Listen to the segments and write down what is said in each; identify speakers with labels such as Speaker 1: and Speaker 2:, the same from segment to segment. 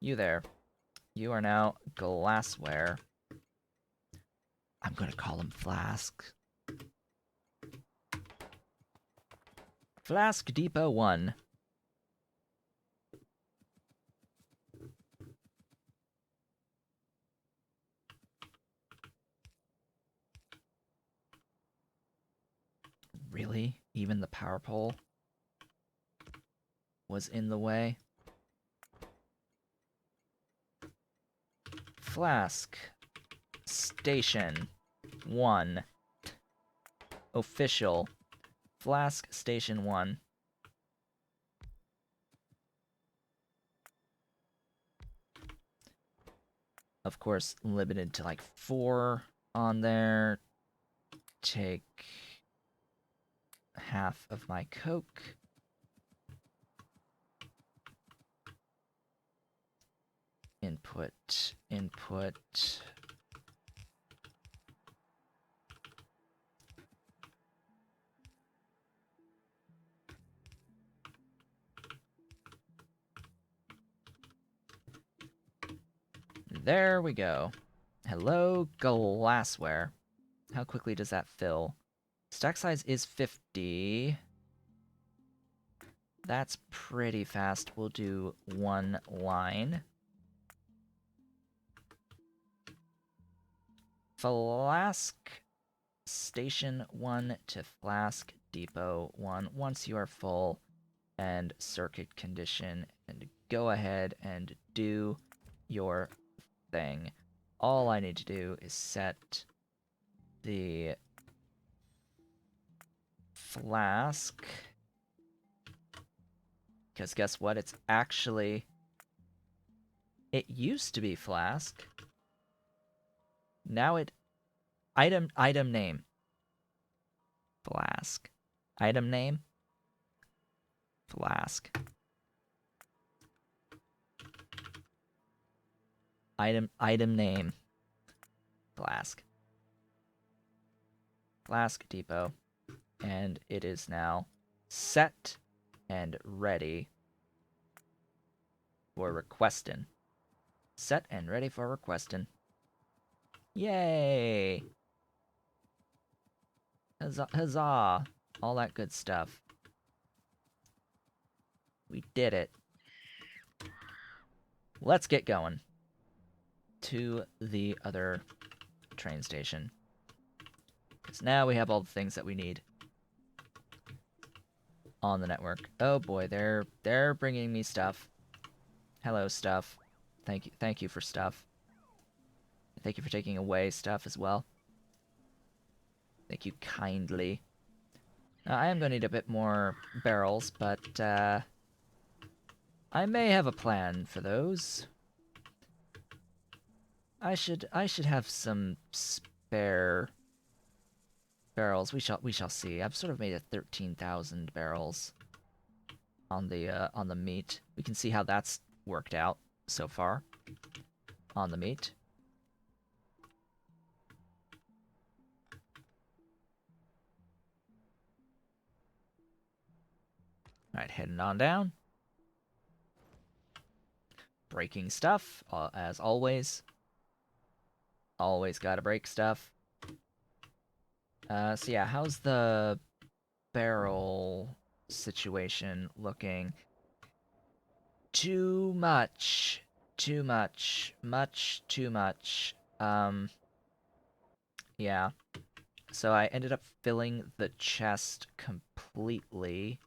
Speaker 1: You there. You are now glassware. I'm gonna call him Flask. Flask Depot 1. Really? Even the power pole was in the way? Flask Station 1. Official. Flask Station 1. Of course, limited to like 4 on there. Take half of my Coke. Input, input. There we go. Hello, glassware. How quickly does that fill? Stack size is 50. That's pretty fast. We'll do 1 line. Flask Station 1 to Flask Depot 1 once you are full, and circuit condition, and go ahead and do your thing. All I need to do is set the flask, because guess what? It's actually... It used to be flask. Now it... Item name. Flask. Item name. Flask. Item name. Flask. Flask Depot. And it is now set and ready for requesting. Set and ready for requesting. Yay! Huzzah, huzzah! All that good stuff. We did it. Let's get going to the other train station. Because now we have all the things that we need on the network. Oh boy, they're bringing me stuff. Hello, stuff. Thank you for stuff. Thank you for taking away stuff as well. Thank you kindly. I am going to need a bit more barrels, but I may have a plan for those. I should have some spare barrels. We shall see. I've sort of made a 13,000 barrels on the meat. We can see how that's worked out so far on the meat. Alright, heading on down. Breaking stuff, as always. Always gotta break stuff. So yeah, how's the barrel situation looking? Too much. Too much. Much too much. Yeah. So I ended up filling the chest completely.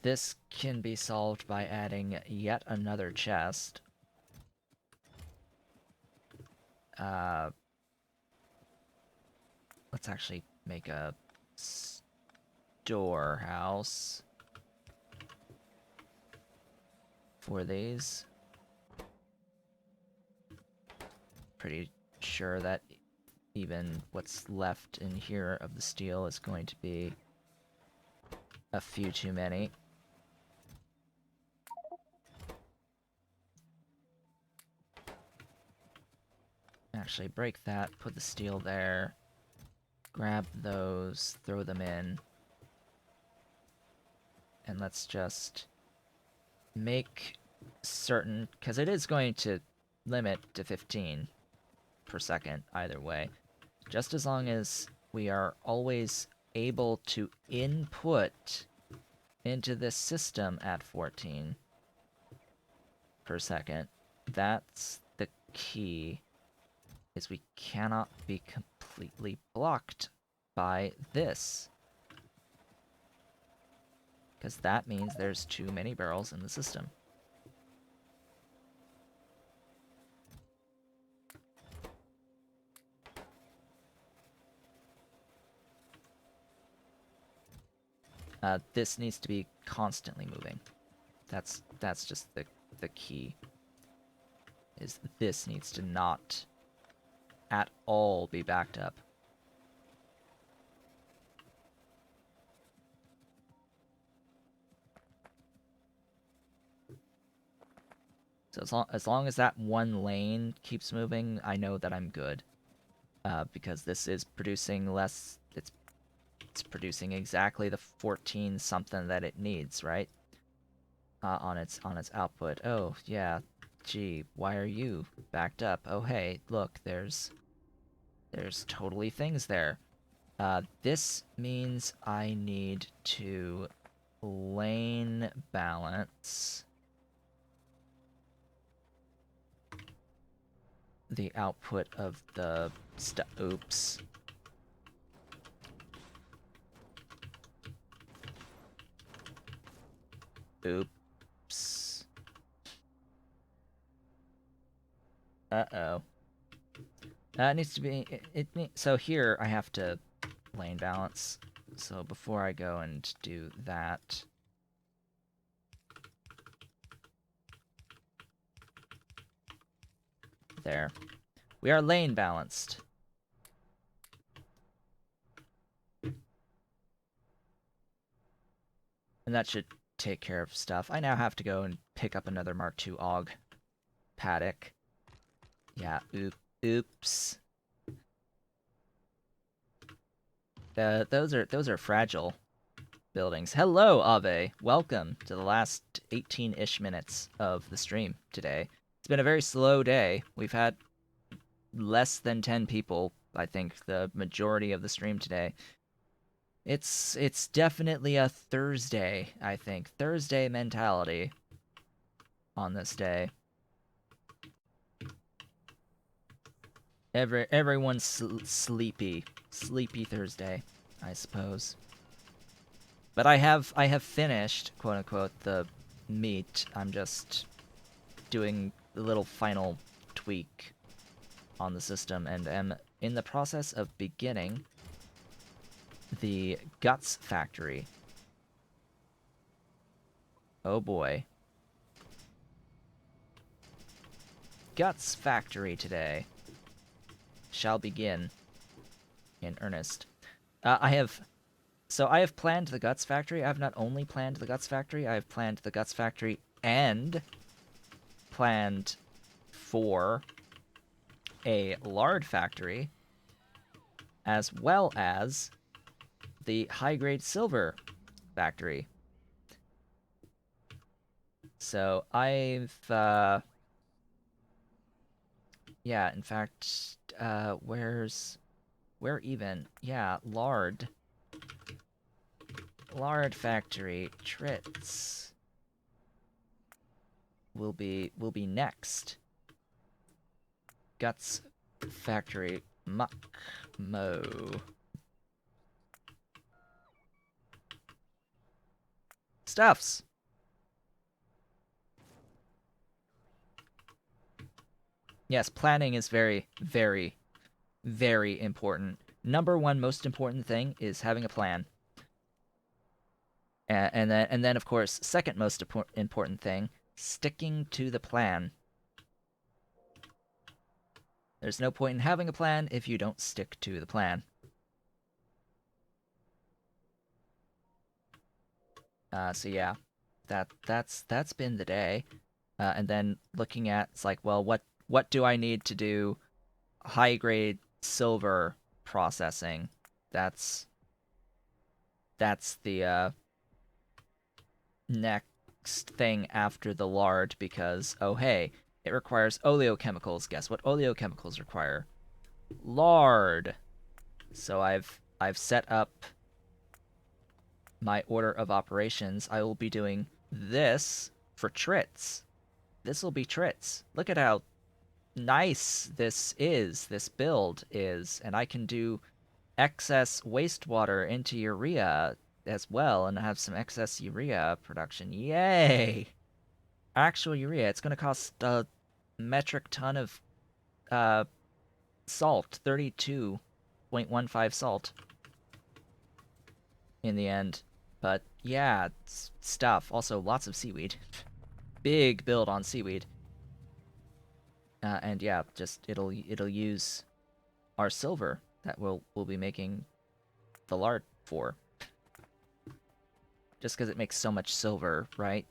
Speaker 1: This can be solved by adding yet another chest. Let's actually make a storehouse for these. Pretty sure that even what's left in here of the steel is going to be a few too many. Actually, break that, put the steel there, grab those, throw them in, and let's just make certain, because it is going to limit to 15 per second either way. Just as long as we are always able to input into this system at 14 per second, that's the key, is we cannot be completely blocked by this. Because that means there's too many barrels in the system. This needs to be constantly moving. That's just the key. Is this needs to not at all be backed up. So as long as that one lane keeps moving, I know that I'm good. Because this is producing less. It's producing exactly the 14 something that it needs, right? On its output. Oh yeah, gee, why are you backed up? Oh hey, look, there's totally things there. This means I need to lane balance the output of the oops. Oops. Uh-oh. That needs to be... so here, I have to lane balance. So before I go and do that... There. We are lane balanced. And that should take care of stuff. I now have to go and pick up another Mark II AUG paddock. Yeah, oops. Those are fragile buildings. Hello, Ave. Welcome to the last 18-ish minutes of the stream today. It's been a very slow day. We've had less than 10 people, I think, the majority of the stream today. It's definitely a Thursday, I think. Thursday mentality on this day. Everyone's sleepy. Sleepy Thursday, I suppose. But I have finished, quote unquote, the meat. I'm just doing a little final tweak on the system and am in the process of beginning the Guts Factory. Oh boy. Guts Factory today shall begin in earnest. I have planned the Guts Factory. I have not only planned the Guts Factory, I have planned the Guts Factory and planned for a lard factory, as well as the high-grade silver factory. So I've, yeah, in fact, where even? Yeah, lard factory Trits will be next. Guts factory Muck Mo. Stuffs. Yes, planning is very, very, very important. Number one most important thing is having a plan. And then of course, second most important thing, sticking to the plan. There's no point in having a plan if you don't stick to the plan. So yeah, that's been the day. And then looking at, it's like, well, what do I need to do high grade silver processing? That's the next thing after the lard because, oh hey, it requires oleochemicals. Guess what oleochemicals require? Lard. So I've set up my order of operations. I will be doing this for trits. This will be trits. Look at how nice this build is, and I can do excess wastewater into urea as well and have some excess urea production. Yay! Actual urea. It's going to cost a metric ton of uh, salt, 32.15 salt in the end. But yeah, stuff. Also, lots of seaweed. Big build on seaweed. And yeah, just it'll use our silver that we'll be making the lard for. Just because it makes so much silver, right?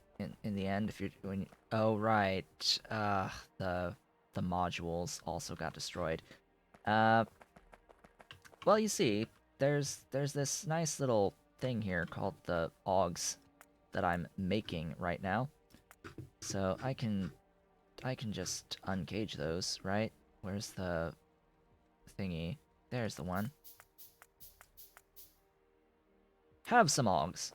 Speaker 1: In the end, if you're doing, oh right, the modules also got destroyed. Well, you see, there's this nice little thing here called the augs that I'm making right now. So I can just uncage those, right? Where's the thingy? There's the one. Have some augs.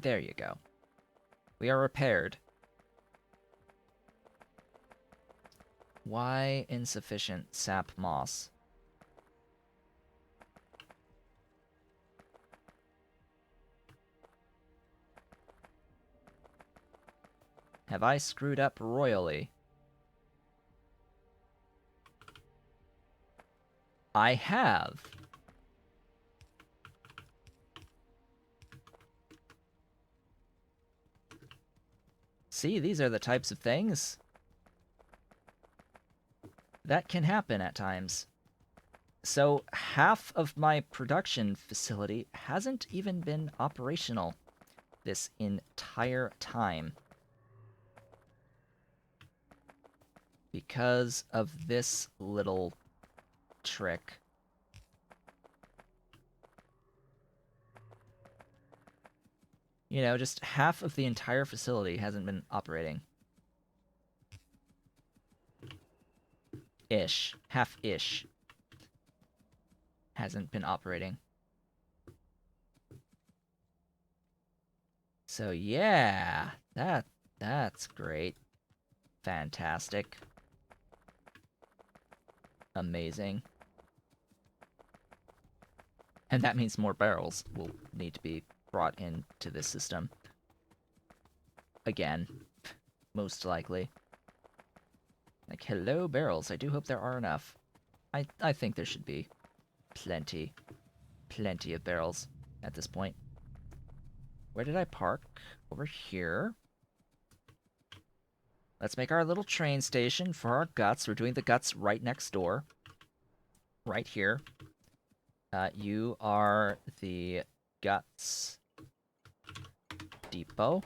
Speaker 1: There you go. We are repaired. Why insufficient sap moss? Have I screwed up royally? I have. See, these are the types of things that can happen at times. So half of my production facility hasn't even been operational this entire time. Because of this little trick. You know, just half of the entire facility hasn't been operating. Ish. Half-ish. Hasn't been operating. So yeah, that's great. Fantastic. Amazing. And that means more barrels will need to be brought into this system. Again. Most likely. Like, hello, barrels. I do hope there are enough. I think there should be plenty. Plenty of barrels at this point. Where did I park? Over here. Let's make our little train station for our guts. We're doing the guts right next door. Right here. You are the guts depot.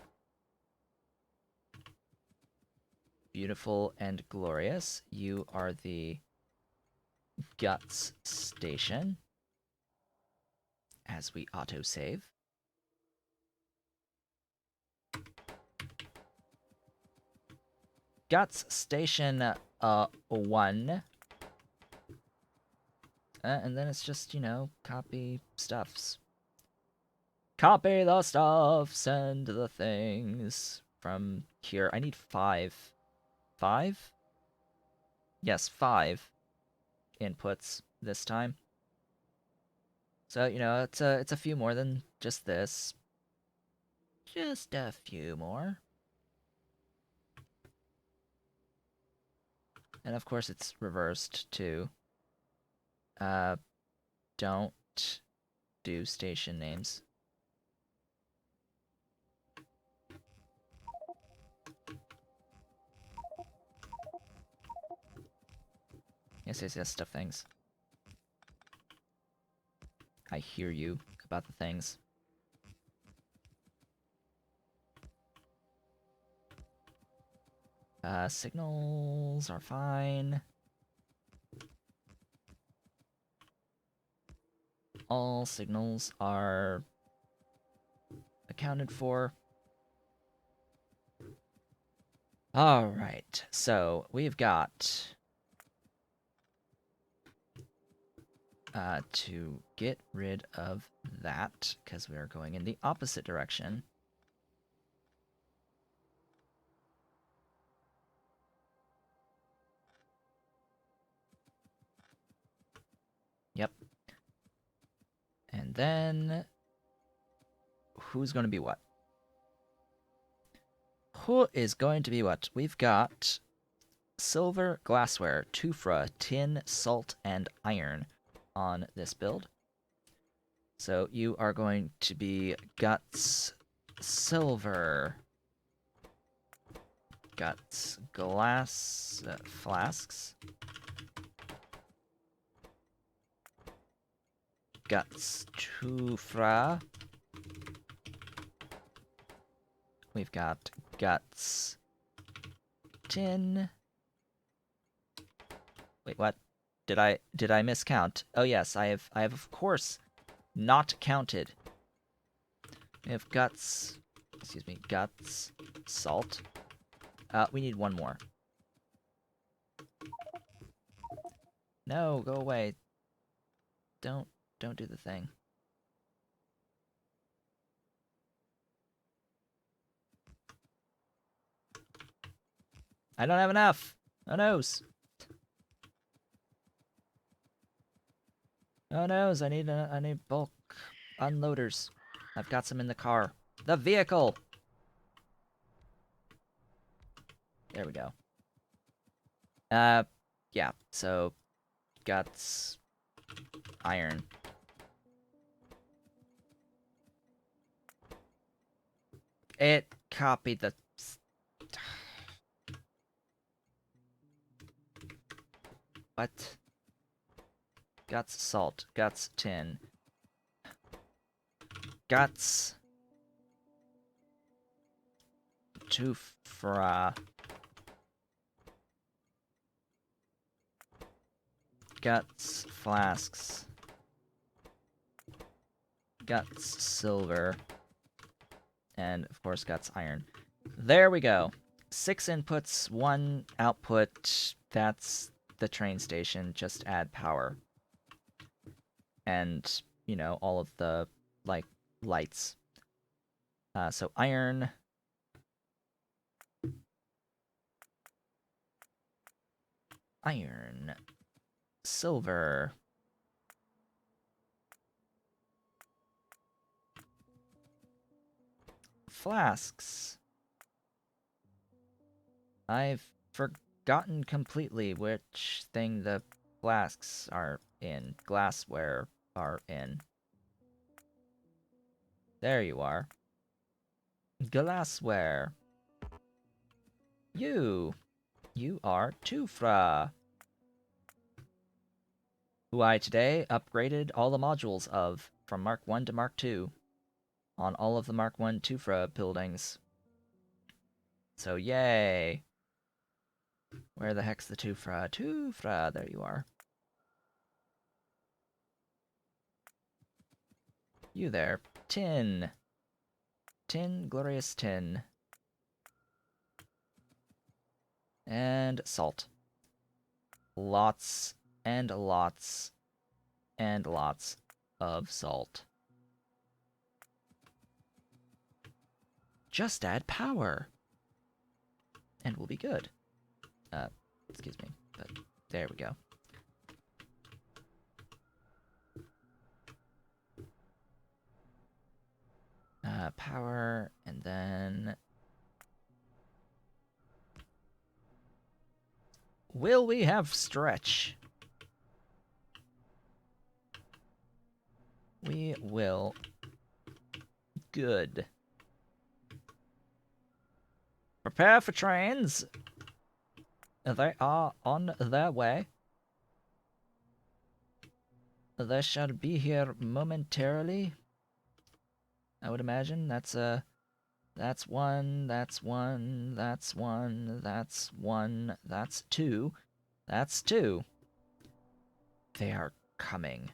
Speaker 1: Beautiful and glorious. You are the guts station. As we autosave. Guts station 1. And then it's just, you know, copy stuffs. Copy the stuff, send the things from here. I need 5. 5? Yes, 5 inputs this time. So, you know, it's a few more than just this. Just a few more. And of course it's reversed too. Don't do station names. Yes, stuff things. I hear you about the things. Signals are fine. All signals are accounted for. Alright, so we've got to get rid of that, because we are going in the opposite direction. Yep. And then, who's going to be what? Who is going to be what? We've got silver, glassware, tufa, tin, salt, and iron on this build. So you are going to be guts, silver, guts, glass, flasks, guts, tufa. We've got guts, tin. Wait, what? Did I miscount? Oh yes, I have of course not counted. We have guts, excuse me, guts, salt. We need one more. No, go away. Don't do the thing. I don't have enough. Oh noes. Oh noes. I need bulk unloaders. I've got some in the car. The vehicle. There we go. Yeah. So, guts, iron. It copied the. What? Guts, salt. Guts, tin. Guts. Tufa. Guts, flasks. Guts, silver. And, of course, guts, iron. There we go. 6 inputs, 1 output. That's the train station. Just add power. And, you know, all of the, like, lights. So iron. Iron. Silver. Flasks. I've forgotten completely which thing the flasks are in. Glassware are in. There you are. Glassware. You are Tufra, who I today upgraded all the modules of, from Mark 1 to Mark 2, on all of the Mark 1 Tufra buildings. So yay! Where the heck's the Tufra? Tufra, there you are. You there. Tin. Tin, glorious tin. And salt. Lots and lots and lots of salt. Just add power. And we'll be good. Excuse me, but there we go. Power, and then... Will we have stretch? We will. Good. Prepare for trains. They are on their way. They shall be here momentarily. I would imagine that's one, that's one, that's one, that's one, that's two, that's two. They are coming.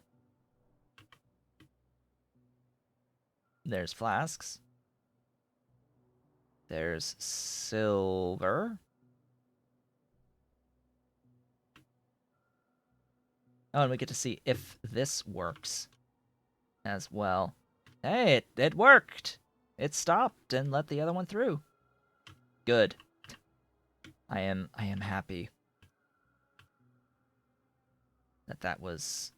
Speaker 1: There's flasks. There's silver. Oh, and we get to see if this works as well. Hey, it worked! It stopped and let the other one through. Good. I am happy that that was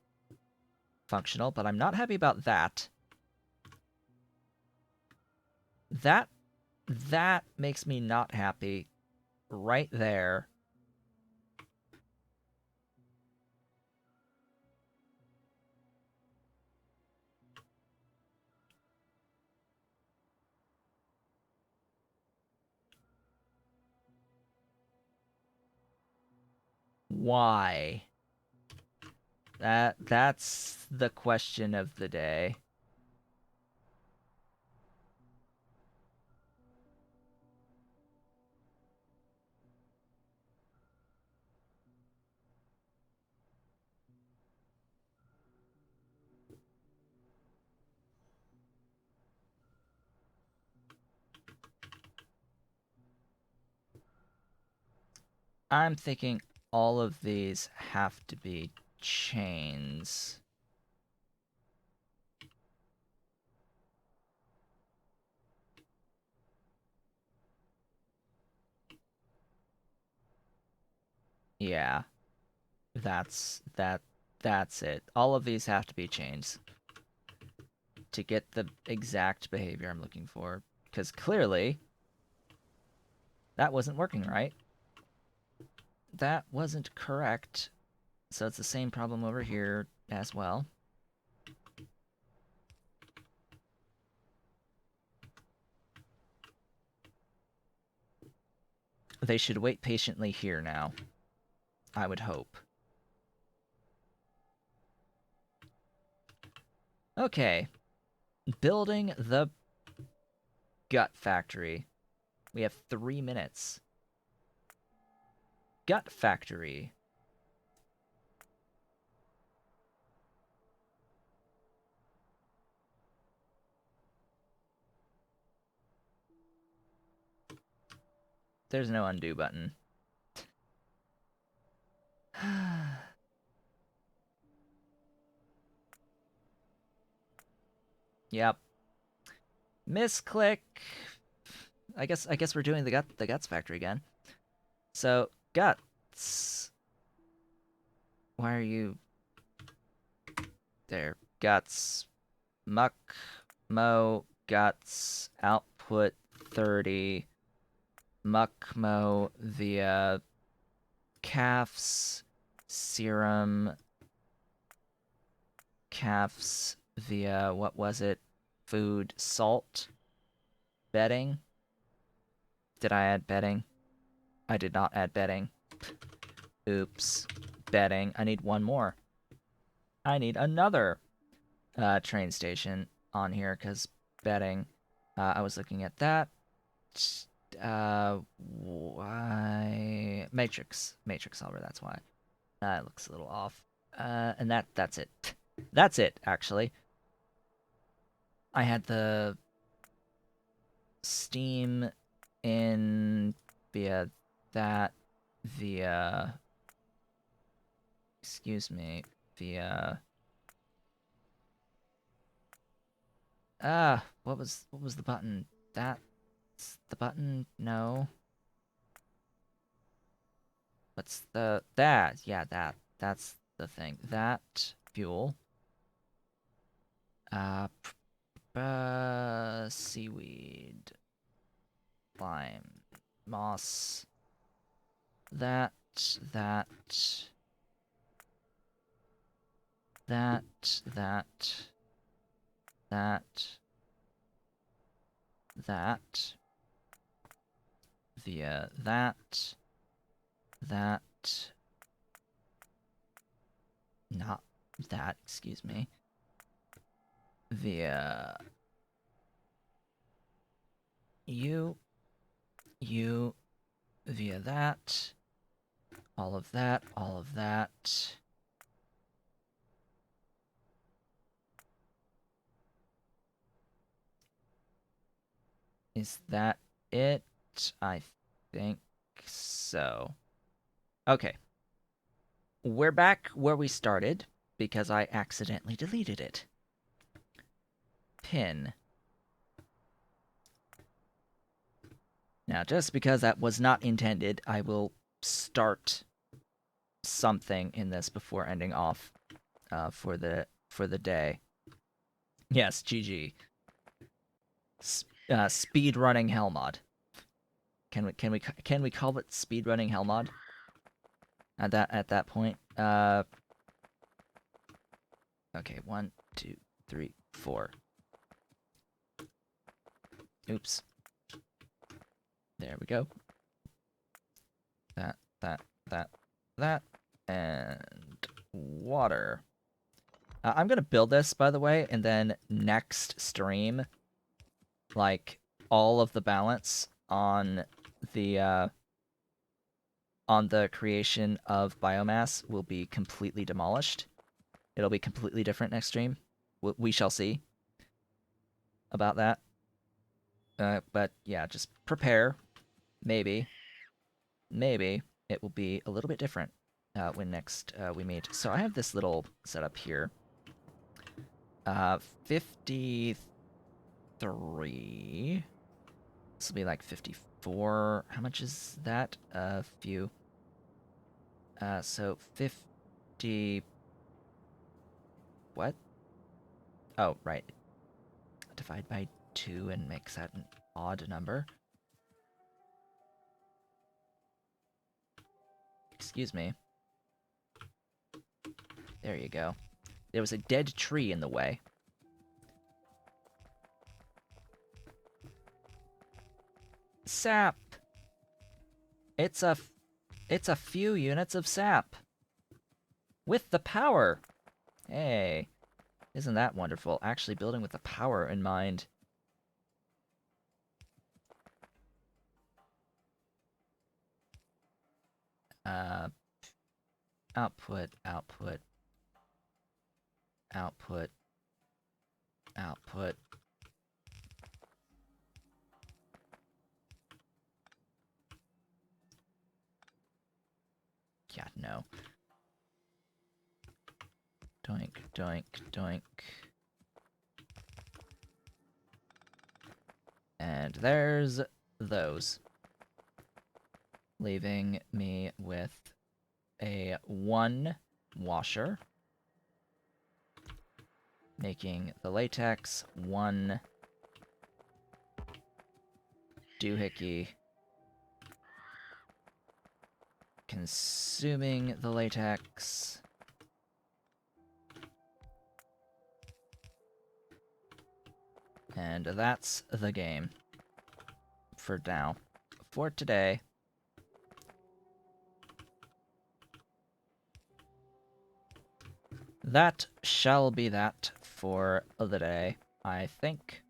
Speaker 1: functional, but I'm not happy about that. That makes me not happy right there. Why? That's the question of the day. I'm thinking all of these have to be chains. Yeah, that's it. All of these have to be chains to get the exact behavior I'm looking for. Because clearly, that wasn't working right. That wasn't correct. So it's the same problem over here as well. They should wait patiently here now. I would hope. Okay. Building the gut factory. We have 3 minutes. Gut factory. There's no undo button. Yep. Misclick. I guess we're doing the guts factory again. So, guts. Why are you there? Guts. Muck. Mo. Guts. Output 30. Muck. Mo via calves. Serum. Calves via, what was it? Food. Salt. Bedding. Did I add bedding? I did not add bedding. Oops. Bedding. I need one more. I need another train station on here because bedding. I was looking at that. Why matrix solver? That's why. It looks a little off. And that's it. That's it. Actually, I had the Steam in via that via. Excuse me. Via. What was the button? That's the button? No. What's that? Yeah, that's the thing. That fuel. Seaweed. Lime. Moss. That. That. That. That. That. That. Via that. That. Not that, excuse me. Via you. You. Via that. All of that. All of that. Is that it? I think so. Okay. We're back where we started because I accidentally deleted it. Pin. Now, just because that was not intended, I will start something in this before ending off for the day. Yes, GG. Speed running hell mod. Can we call it speed running hell mod? At that point. Okay, 1, 2, 3, 4. Oops. There we go. That, and water. I'm gonna build this, by the way, and then next stream, like, all of the balance on the creation of biomass will be completely demolished. It'll be completely different next stream. We shall see about that. But yeah, just prepare. Maybe it will be a little bit different when next we meet. So I have this little setup here. 53. This will be like 54. How much is that? A few. So 50. What? Oh, right. Divide by 2 and makes that an odd number. Excuse me. There you go. There was a dead tree in the way. Sap! It's a few units of sap. With the power! Hey. Isn't that wonderful? Actually building with the power in mind. Output, output, output, output. Yeah, no. Doink, doink, doink. And there's those. Leaving me with a 1 washer. Making the latex 1 doohickey. Consuming the latex. And that's the game. For now. For today. That shall be that for the day, I think.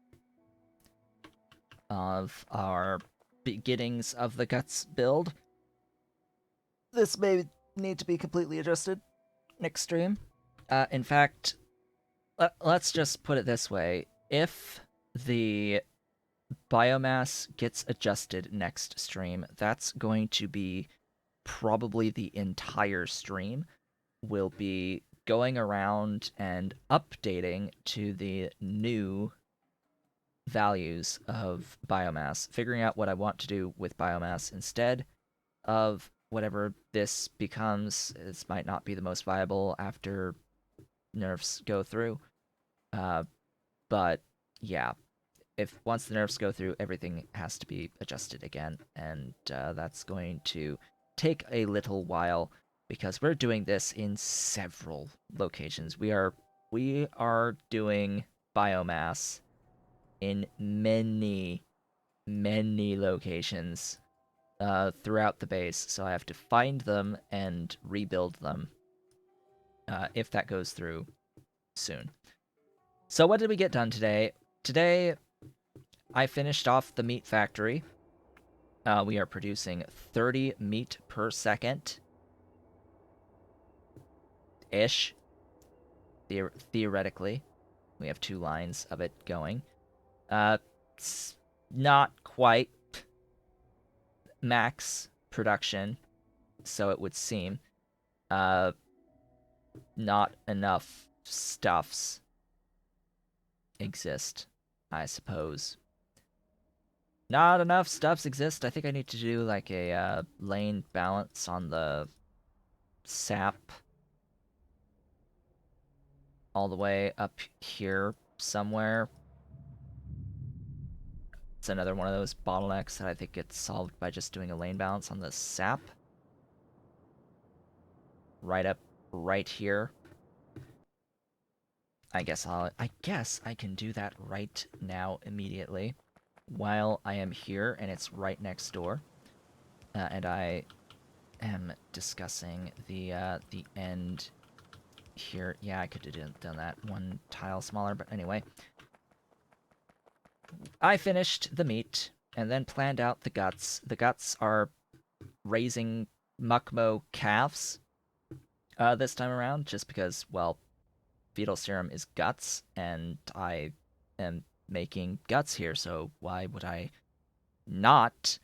Speaker 1: Of our beginnings of the Guts build. This may need to be completely adjusted next stream. In fact, let's just put it this way. If the biomass gets adjusted next stream, that's going to be probably the entire stream. Will be going around and updating to the new values of biomass, figuring out what I want to do with biomass instead of whatever this becomes. This might not be the most viable after nerfs go through. But yeah, if once the nerfs go through, everything has to be adjusted again, and that's going to take a little while because we're doing this in several locations. We are doing biomass in many locations throughout the base, so I have to find them and rebuild them if that goes through soon. So what did we get done today? Today, I finished off the meat factory. We are producing 30 meat per second. Ish. Theoretically. We have 2 lines of it going. not quite max production, so it would seem. Not enough stuffs exist, I suppose. Not enough stuffs exist. I think I need to do like a lane balance on the sap all the way up here somewhere. It's another one of those bottlenecks that I think gets solved by just doing a lane balance on the sap. Right here. I guess I can do that right now immediately while I am here and it's right next door. And I am discussing the end here. Yeah, I could have done that one tile smaller, but anyway. I finished the meat and then planned out the guts. The guts are raising Muckmo calves this time around, just because, well, fetal serum is guts, and I am making guts here, so why would I not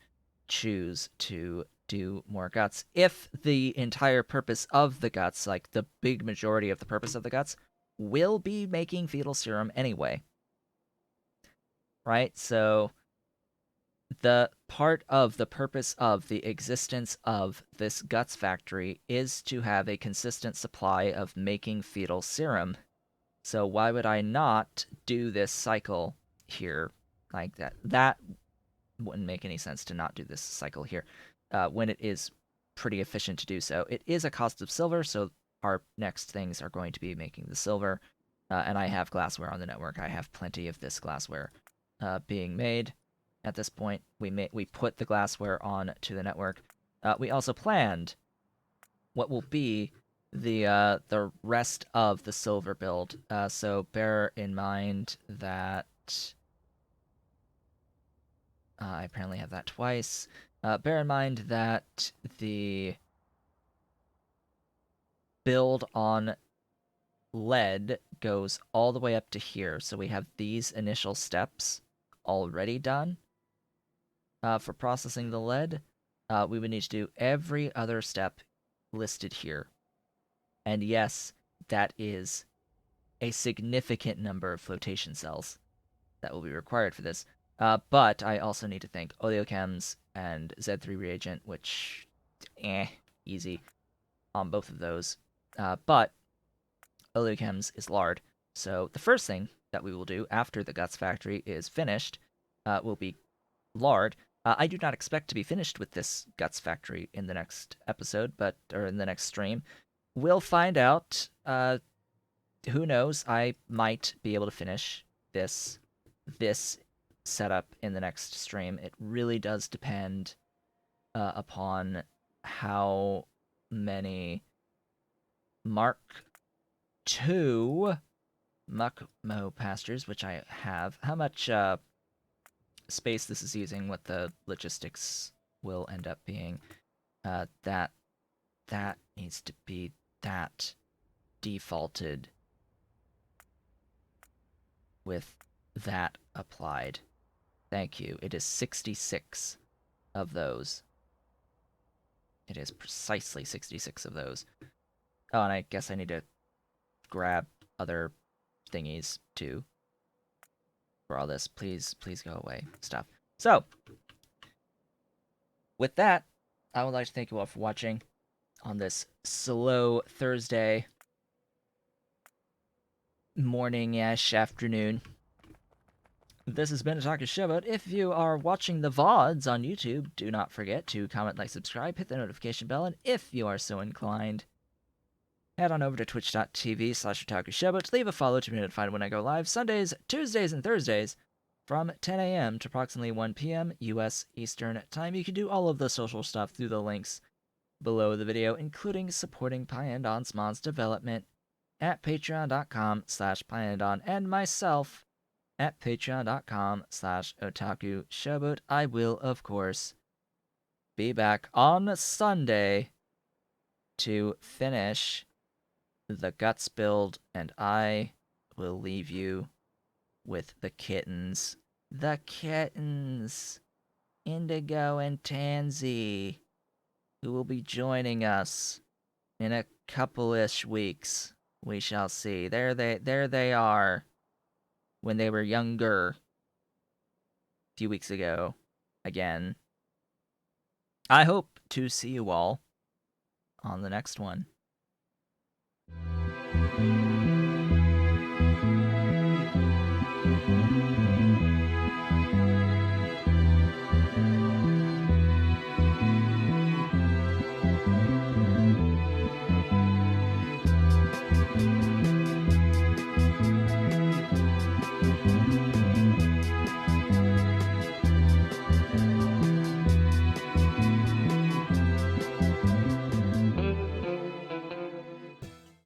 Speaker 1: choose to do more guts if the entire purpose of the guts, like the big majority of the purpose of the guts, will be making fetal serum anyway? Right? So the part of the purpose of the existence of this guts factory is to have a consistent supply of making fetal serum. So why would I not do this cycle here like that? That wouldn't make any sense to not do this cycle here when it is pretty efficient to do so. It is a cost of silver, so our next things are going to be making the silver. And I have glassware on the network. I have plenty of this glassware being made. At this point, we put the glassware on to the network. We also planned what will be the rest of the silver build. So bear in mind that I apparently have that twice. Bear in mind that the build on lead goes all the way up to here. So we have these initial steps already done. For processing the lead, we would need to do every other step listed here. And yes, that is a significant number of flotation cells that will be required for this. But I also need to think oleochems and Z3 reagent, which, easy on both of those. But oleochems is lard. So the first thing that we will do after the guts factory is finished will be lard. I do not expect to be finished with this guts factory in the next episode, or in the next stream. We'll find out. Who knows? I might be able to finish this setup in the next stream. It really does depend upon how many Mark II Muckmo pastures, which I have, how much space this is using, what the logistics will end up being. That needs to be that defaulted with that applied. Thank you. It is 66 of those. It is precisely 66 of those. Oh, and I guess I need to grab other thingies too for all this. Please go away stuff. So, with that, I would like to thank you all for watching on this slow Thursday morning-ish afternoon. This has been Otaku Showboat. If you are watching the VODs on YouTube, do not forget to comment, like, subscribe, hit the notification bell, and if you are so inclined, head on over to twitch.tv/otakushowboat to leave a follow to be notified when I go live Sundays, Tuesdays, and Thursdays from 10 a.m. to approximately 1 p.m. U.S. Eastern Time. You can do all of the social stuff through the links below the video, including supporting Pyendon's Mod's development at patreon.com/Pyendon and myself at patreon.com/otakushowboat. I will, of course, be back on Sunday to finish the guts build, and I will leave you with the kittens The kittens, Indigo and Tansy, who will be joining us in a couple-ish weeks. We shall see. There they are. When they were younger, a few weeks ago, again. I hope to see you all on the next one.